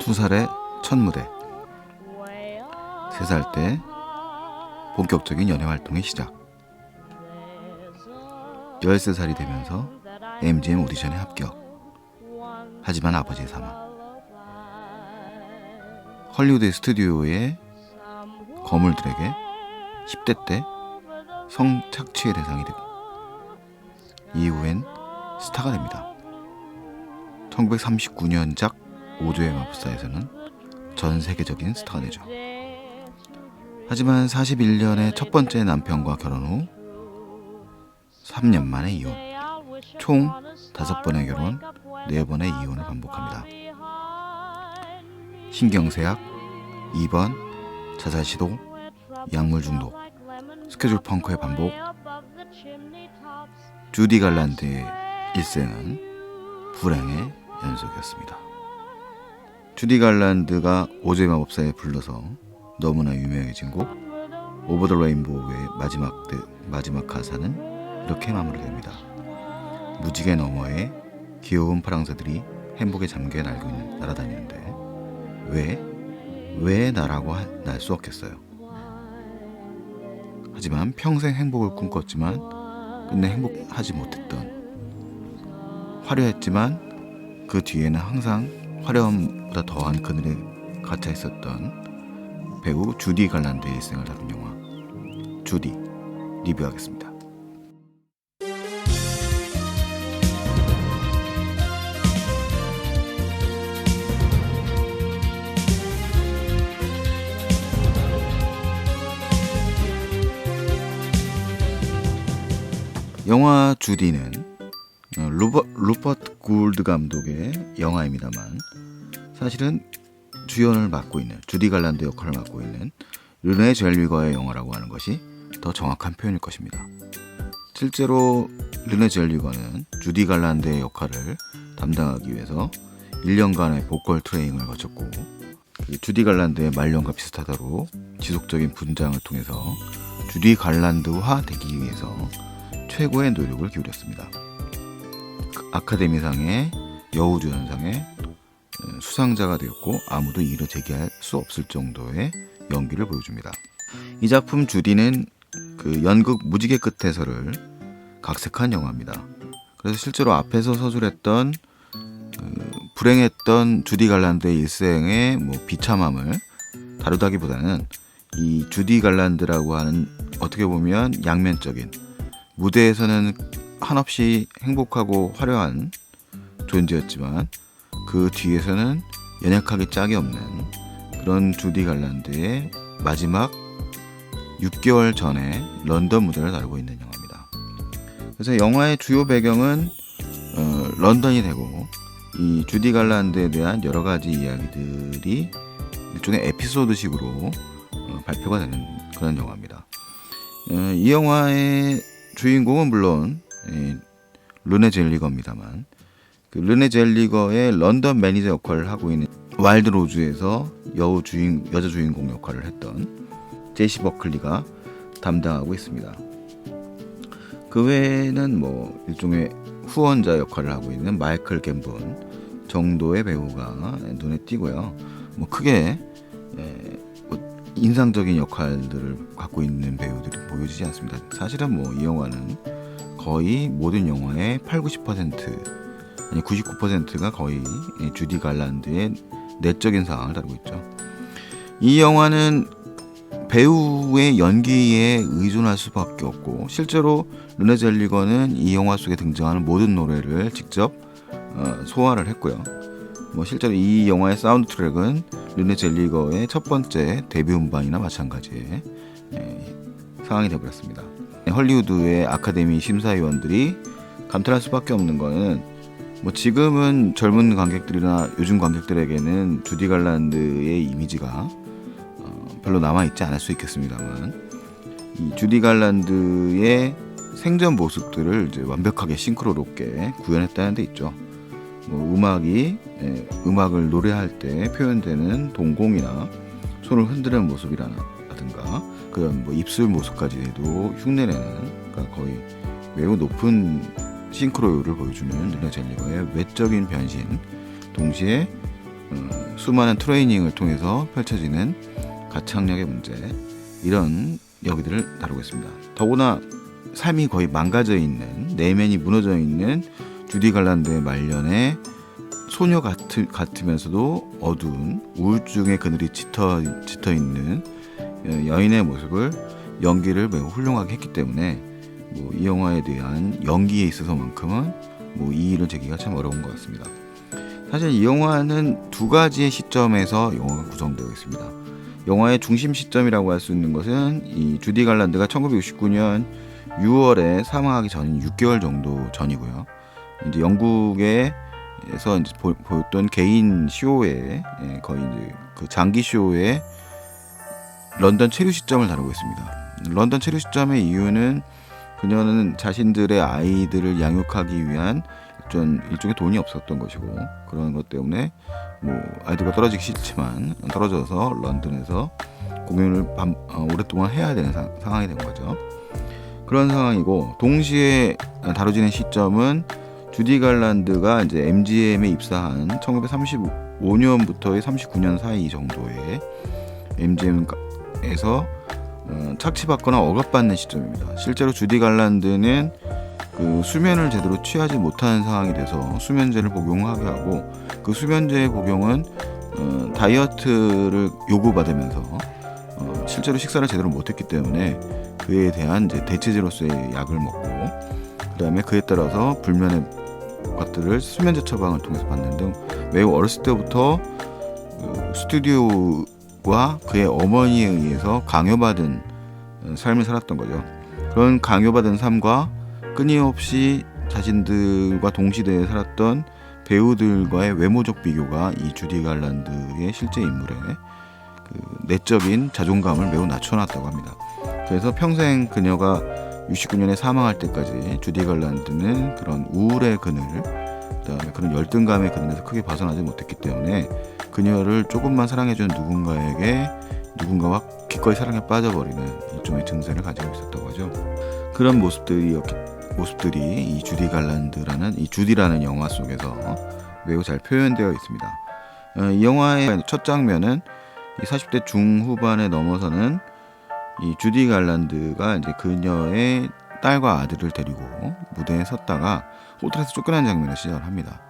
2살의 첫 무대, 3살 때 본격적인 연애 활동의 시작, 13살이 되면서 MGM 오디션에 합격. 하지만 아버지의 사망, 헐리우드 스튜디오의 거물들에게 10대 때 성착취의 대상이 되고 이후엔 스타가 됩니다. 1939년작 오조의 마법사에서는 전 세계적인 스타가 되죠. 하지만 41년에 첫 번째 남편과 결혼 후 3년 만에 이혼, 총 5번의 결혼, 4번의 이혼을 반복합니다. 신경쇠약, 입원, 자살 시도, 약물 중독, 스케줄 펑크의 반복. 주디 갈란드의 일생은 불행의 연속이었습니다. 주디 갈란드가 오조의 마법사에 불러서 너무나 유명해진 곡 오버 더 레인보우의 마지막 가사는 이렇게 마무리됩니다. 무지개 너머에 귀여운 파랑새들이 행복에 잠겨 날아다니는데 왜 나라고 날 수 없겠어요. 하지만 평생 행복을 꿈꿨지만 끝내 행복하지 못했던, 화려했지만 그 뒤에는 항상 화려함보다 더한 그늘에 갇혀 있었던 배우 주디 갈란드의 일생을 다룬 영화 주디 리뷰하겠습니다. 영화 주디는 루퍼트 굴드 감독의 영화입니다만 사실은 주연을 맡고 있는 주디 갈란드 역할을 맡고 있는 르네 젤위거의 영화라고 하는 것이 더 정확한 표현일 것입니다. 실제로 르네 젤위거는 주디 갈란드의 역할을 담당하기 위해서 1년간의 보컬 트레이닝을 거쳤고 주디 갈란드의 말년과 비슷하다로 지속적인 분장을 통해서 주디 갈란드화 되기 위해서 최고의 노력을 기울였습니다. 아카데미상의 여우주연상의 수상자가 되었고 아무도 이를 제기할 수 없을 정도의 연기를 보여줍니다. 이 작품 주디는 그 연극 무지개 끝에서를 각색한 영화입니다. 그래서 실제로 앞에서 서술했던 불행했던 주디 갈란드의 일생의 비참함을 다루다기보다는 이 주디 갈란드라고 하는 어떻게 보면 양면적인, 무대에서는 한없이 행복하고 화려한 존재였지만 그 뒤에서는 연약하기 짝이 없는 그런 주디 갈란드의 마지막 6개월 전에 런던 무대를 다루고 있는 영화입니다. 그래서 영화의 주요 배경은 런던이 되고 이 주디 갈란드에 대한 여러 가지 이야기들이 일종의 에피소드식으로 발표가 되는 그런 영화입니다. 이 영화의 주인공은 물론 르네 젤리거입니다만 그 르네 젤리거의 런던 매니저 역할을 하고 있는 와일드 로즈에서 여자 주인공 역할을 했던 제시 버클리가 담당하고 있습니다. 그 외에는 일종의 후원자 역할을 하고 있는 마이클 갬본 정도의 배우가 눈에 띄고요. 크게 인상적인 역할들을 갖고 있는 배우들이 보여지지 않습니다. 사실은 이 영화는 거의 모든 영화의 80-90% 아니 99%가 거의 주디 갈란드의 내적인 상황을 다루고 있죠. 이 영화는 배우의 연기에 의존할 수밖에 없고 실제로 르네 젤리거는 이 영화 속에 등장하는 모든 노래를 직접 소화를 했고요. 실제로 이 영화의 사운드 트랙은 르네 젤리거의 첫 번째 데뷔 음반이나 마찬가지의 상황이 되어버렸습니다. 헐리우드의 아카데미 심사위원들이 감탄할 수밖에 없는 거는 지금은 젊은 관객들이나 요즘 관객들에게는 주디 갈란드의 이미지가 별로 남아있지 않을 수 있겠습니다만 이 주디 갈란드의 생전 모습들을 이제 완벽하게 싱크로롭게 구현했다는 데 있죠. 음악을 노래할 때 표현되는 동공이나 손을 흔드는 모습이라든가 그런 입술 모습까지도 흉내내는, 그러니까 거의 매우 높은 싱크로율을 보여주는 르네 젤리거의 외적인 변신, 동시에 수많은 트레이닝을 통해서 펼쳐지는 가창력의 문제, 이런 여기들을 다루겠습니다. 더구나 삶이 거의 망가져 있는, 내면이 무너져 있는 주디 갈란드의 말년에 소녀 같으면서도 어두운 우울증의 그늘이 짙어 있는 여인의 모습을 연기를 매우 훌륭하게 했기 때문에 이 영화에 대한 연기에 있어서만큼은 이의를 제기가 참 어려운 것 같습니다. 사실 이 영화는 두 가지의 시점에서 영화가 구성되어 있습니다. 영화의 중심 시점이라고 할 수 있는 것은 이 주디 갈란드가 1969년 6월에 사망하기 전인 6개월 정도 전이고요. 이제 영국에서 이제 보였던 개인 쇼에, 거의 이제 그 장기 쇼의 런던 체류 시점을 다루고 있습니다. 런던 체류 시점의 이유는 그녀는 자신들의 아이들을 양육하기 위한 일종의 돈이 없었던 것이고, 그런 것 때문에 아이들과 떨어지기 싫지만 떨어져서 런던에서 공연을 오랫동안 해야 되는 상황이 된 거죠. 그런 상황이고, 동시에 다뤄지는 시점은 주디 갈란드가 이제 MGM에 입사한 1935년부터의 39년 사이 정도의 MGM에서 착취받거나 억압받는 시점입니다. 실제로 주디 갈란드는 그 수면을 제대로 취하지 못하는 상황이 돼서 수면제를 복용하게 하고, 그 수면제의 복용은 다이어트를 요구받으면서 실제로 식사를 제대로 못했기 때문에 그에 대한 이제 대체제로서의 약을 먹고, 그 다음에 그에 따라서 불면의 것들을 수면제 처방을 통해서 받는 등 매우 어렸을 때부터 스튜디오와 그의 어머니에 의해서 강요받은 삶을 살았던 거죠. 그런 강요받은 삶과 끊임없이 자신들과 동시대에 살았던 배우들과의 외모적 비교가 이 주디 갈란드의 실제 인물의 그 내적인 자존감을 매우 낮춰놨다고 합니다. 그래서 평생 그녀가 69년에 사망할 때까지 주디 갈란드는 그런 우울의 그늘, 그다음에 그런 열등감의 그늘에서 크게 벗어나지 못했기 때문에 그녀를 조금만 사랑해준 누군가와 기꺼이 사랑에 빠져버리는 일종의 증세를 가지고 있었다고 하죠. 그런 모습들이 이 주디 갈란드라는, 이 주디라는 영화 속에서 매우 잘 표현되어 있습니다. 이 영화의 첫 장면은 이 40대 중후반에 넘어서는 이 주디 갈란드가 이제 그녀의 딸과 아들을 데리고 무대에 섰다가 호텔에서 쫓겨난 장면을 시작을 합니다.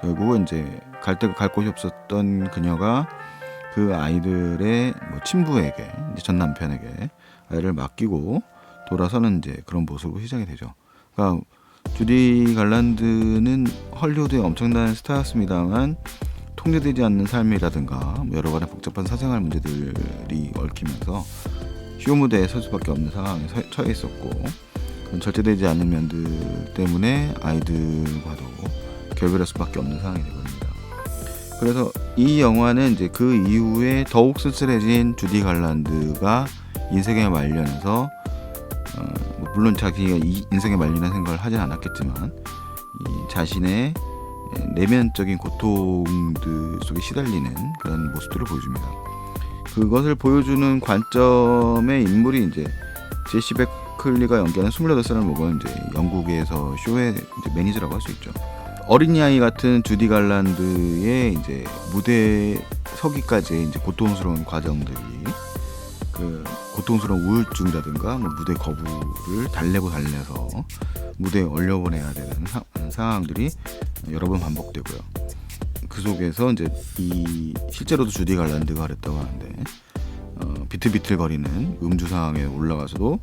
결국은 이제 갈 곳이 없었던 그녀가 그 아이들의 친부에게, 이제 전 남편에게 아이를 맡기고 돌아서는 이제 그런 모습으로 시작이 되죠. 그러니까 주디 갈란드는 헐리우드의 엄청난 스타였습니다만 통제되지 않는 삶이라든가 여러 가지 복잡한 사생활 문제들이 얽히면서 쇼 무대에 설 수밖에 없는 상황에 처해 있었고, 그런 절제되지 않는 면들 때문에 아이들과도 결별할 수밖에 없는 상황이 되버립니다. 그래서 이 영화는 이제 그 이후에 더욱 쓸쓸해진 주디 갈란드가 인생의 말년에서 물론 자기가 이 인생의 말년에 생각을 하진 않았겠지만 이 자신의 내면적인 고통들 속에 시달리는 그런 모습들을 보여줍니다. 그것을 보여주는 관점의 인물이 이제 제시 베클리가 연기하는 28살을 먹은 이제 영국에서 쇼의 이제 매니저라고 할 수 있죠. 어린아이 같은 주디 갈란드의 이제 무대에 서기까지의 이제 고통스러운 과정들이, 그 고통스러운 우울증이라든가 무대 거부를 달래서 무대에 올려보내야 되는 상황들이 여러 번 반복되고요. 그 속에서 이제 실제로도 주디 갈란드가 그랬다고 하는데 비틀비틀거리는 음주 상황에 올라가서도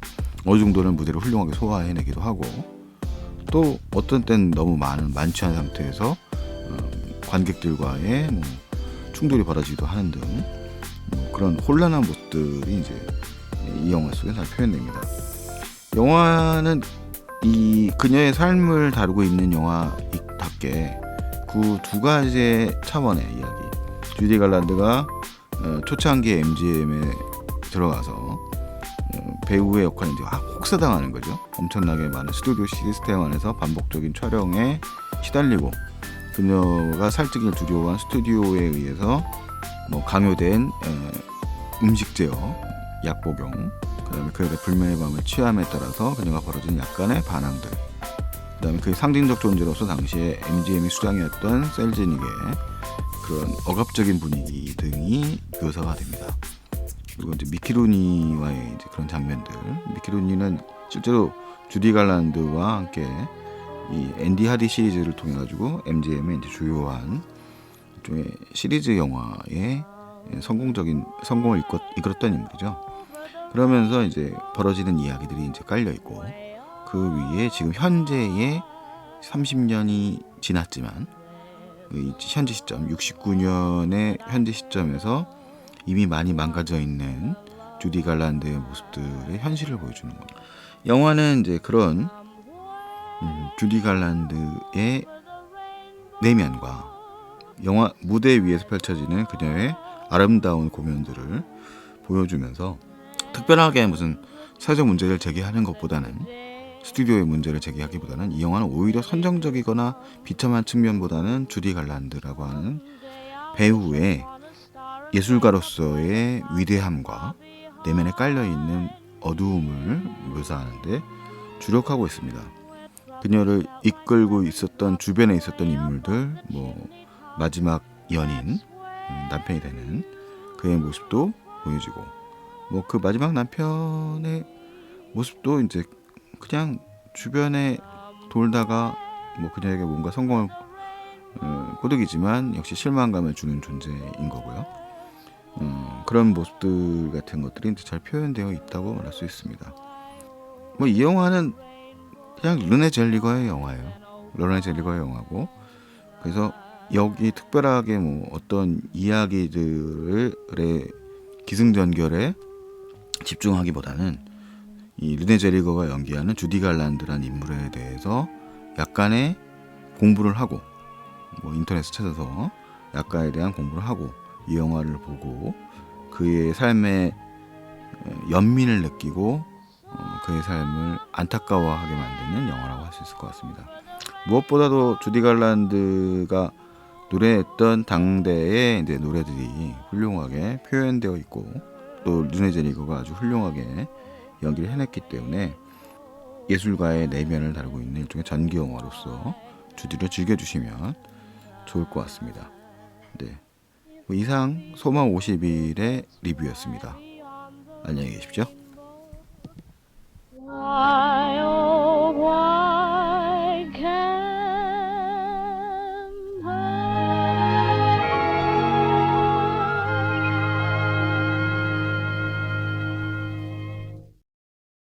어느 정도는 무대를 훌륭하게 소화해내기도 하고, 또 어떤 때는 너무 만취한 상태에서 관객들과의 충돌이 벌어지기도 하는 등 그런 혼란한 모습들이 이제 이 영화 속에 잘 표현됩니다. 영화는 이 그녀의 삶을 다루고 있는 영화답게 그 두 가지의 차원의 이야기, 주디 갈란드가 초창기에 MGM에 들어가서 배우의 역할을 이제 혹사당하는 거죠. 엄청나게 많은 스튜디오 시스템 안에서 반복적인 촬영에 시달리고, 그녀가 살찌기를 두려워한 스튜디오에 의해서 강요된 음식 제어, 약 복용, 그다음에 그의 불면의 밤의 취함에 따라서 그녀가 벌어진 약간의 반항들, 그다음에 그의 상징적 존재로서 당시에 MGM의 수장이었던 셀즈닉의 그런 억압적인 분위기 등이 묘사가 됩니다. 그리고 이제 미키 루니와의 이제 그런 장면들. 미키 루니는 실제로 주디 갈란드와 함께 이 앤디 하디 시리즈를 통해 가지고 MGM의 이제 주요한 일종의 시리즈 영화의 성공을 이끌었던 인물이죠. 그러면서 이제 벌어지는 이야기들이 이제 깔려 있고 그 위에 지금 현재의 30년이 지났지만 현재 시점 69년의 현재 시점에서 이미 많이 망가져 있는 주디 갈란드의 모습들의 현실을 보여주는 겁니다. 영화는 이제 그런 주디 갈란드의 내면과 영화 무대 위에서 펼쳐지는 그녀의 아름다운 공연들을 보여주면서 특별하게 무슨 사회적 문제를 제기하는 것보다는 스튜디오의 문제를 제기하기보다는 이 영화는 오히려 선정적이거나 비참한 측면보다는 주디 갈란드라고 하는 배우의 예술가로서의 위대함과 내면에 깔려있는 어두움을 묘사하는데 주력하고 있습니다. 그녀를 이끌고 있었던 주변에 있었던 인물들, 뭐 마지막 연인, 남편이 되는 그의 모습도 보여지고, 뭐 그 마지막 남편의 모습도 이제 그냥 주변에 돌다가 뭐 그녀에게 뭔가 성공을 꼬드기지만 역시 실망감을 주는 존재인 거고요. 그런 모습들 같은 것들이 이제 잘 표현되어 있다고 말할 수 있습니다. 뭐 이 영화는 그냥 르네 젤리거의 영화예요. 르네 젤리거의 영화고, 그래서 여기 특별하게 뭐 어떤 이야기들의 기승전결에 집중하기보다는 이 르네 젤리거가 연기하는 주디 갈란드라는 인물에 대해서 약간의 공부를 하고, 뭐 인터넷에 찾아서 약간에 대한 공부를 하고 이 영화를 보고 그의 삶의 연민을 느끼고 그의 삶을 안타까워하게 만드는 영화라고 할 수 있을 것 같습니다. 무엇보다도 주디 갈란드가 노래했던 당대의 이제 노래들이 훌륭하게 표현되어 있고 또 르네 젤리거가 아주 훌륭하게 연기를 해냈기 때문에 예술가의 내면을 다루고 있는 일종의 전기 영화로서 주디를 즐겨주시면 좋을 것 같습니다. 네, 이상 소망 50일의 리뷰였습니다. 안녕히 계십시오.